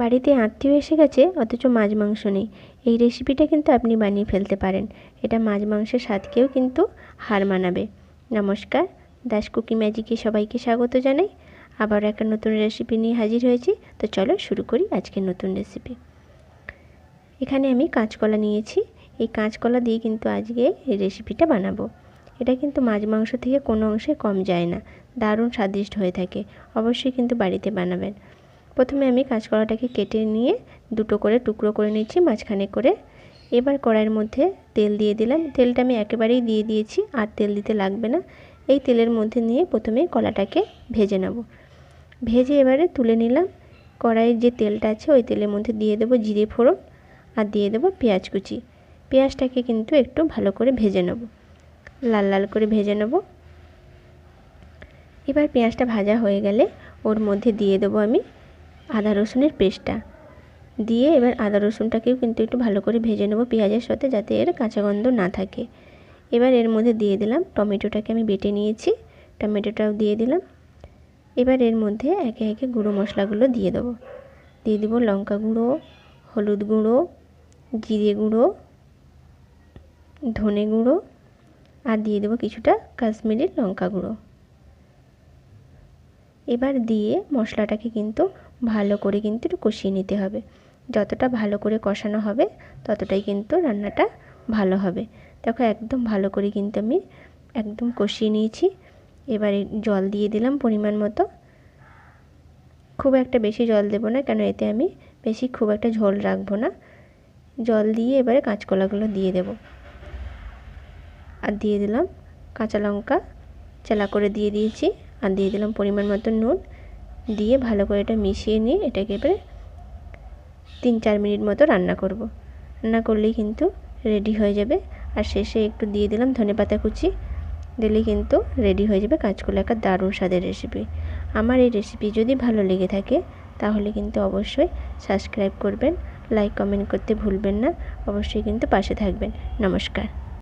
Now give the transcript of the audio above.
বাড়িতে আত্মীয় এসে গেছে অথচ মাছ মাংস নেই, এই রেসিপিটা কিন্তু আপনি বানিয়ে ফেলতে পারেন। এটা মাছ মাংসের স্বাদকেও কিন্তু হার মানাবে। নমস্কার, দাস কুকি ম্যাজিকে সবাইকে স্বাগত জানাই। আবার একটা নতুন রেসিপি নিয়ে হাজির হয়েছি। তো চলো শুরু করি আজকের নতুন রেসিপি। এখানে আমি কাঁচকলা নিয়েছি। এই কাঁচকলা দিয়ে কিন্তু আজকে এই রেসিপিটা বানাবো। এটা কিন্তু মাছ মাংস থেকে কোনো অংশে কম যায় না, দারুণ স্বাদিষ্ট হয়ে থাকে। অবশ্যই কিন্তু বাড়িতে বানাবেন। প্রথমে আমি কাঁচকলাটাকে কেটে নিয়ে দুটো করে টুকরো করে নিচ্ছি মাঝখানে করে। এবার কড়াইয়ের মধ্যে তেল দিয়ে দিলাম। তেলটা আমি একেবারেই দিয়ে দিয়েছি, আর তেল দিতে লাগবে না। এই তেলের মধ্যে নিয়ে প্রথমে কলাটাকে ভেজে নেব। ভেজে এবারে তুলে নিলাম। কড়াইয়ের যে তেলটা আছে ওই তেলের মধ্যে দিয়ে দেবো জিরে ফোড়ন, আর দিয়ে দেবো পেঁয়াজ কুচি। পেঁয়াজটাকে কিন্তু একটু ভালো করে ভেজে নেব, লাল লাল করে ভেজে নেব। এবার পেঁয়াজটা ভাজা হয়ে গেলে ওর মধ্যে দিয়ে দেবো আমি আদা রসুনের পেস্টটা। দিয়ে এবার আদা রসুনটাকেও কিন্তু একটু ভালো করে ভেজে নেব পেঁয়াজের সাথে, যাতে এর কাঁচা গন্ধ না থাকে। এবার এর মধ্যে দিয়ে দিলাম টমেটোটাকে আমি বেটে নিয়েছি, টমেটোটাও দিয়ে দিলাম। এবার এর মধ্যে একে একে গুঁড়ো মশলাগুলো দিয়ে দেবো। দিয়ে দেবো লঙ্কা গুঁড়ো, হলুদ গুঁড়ো, জিরে গুঁড়ো, ধনে গুঁড়ো, আর দিয়ে দেবো কিছুটা কাশ্মীরি লঙ্কা গুঁড়ো। এবার দিয়ে মশলাটাকে কিন্তু ভালো করে কিন্তু একটু কষিয়ে নিতে হবে। যতটা ভালো করে কষানো হবে ততটাই কিন্তু রান্নাটা ভালো হবে। দেখো একদম ভালো করে কিন্তু আমি একদম কষিয়ে নিয়েছি। এবারে জল দিয়ে দিলাম পরিমাণ মতো। খুব একটা বেশি জল দেবো না, কেন এতে আমি বেশি খুব একটা ঝোল রাখবো না। জল দিয়ে এবারে কাঁচকলাগুলো দিয়ে দেব, আর দিয়ে দিলাম কাঁচা লঙ্কা চেলা করে দিয়ে দিয়েছি, আর দিয়ে দিলাম পরিমাণ মতো নুন। দিয়ে ভালো করে এটা মিশিয়ে নিয়ে এটাকে এবারে 3-4 মিনিট মতো রান্না করব। রান্না করলেই কিন্তু রেডি হয়ে যাবে। আর শেষে একটু দিয়ে দিলাম ধনেপাতা কুচি, দিলেই কিন্তু রেডি হয়ে যাবে কাঁচকলা একটা দারুণ স্বাদের রেসিপি। আমার এই রেসিপি যদি ভালো লেগে থাকে তাহলে কিন্তু অবশ্যই সাবস্ক্রাইব করবেন, লাইক কমেন্ট করতে ভুলবেন না। অবশ্যই কিন্তু পাশে থাকবেন। নমস্কার।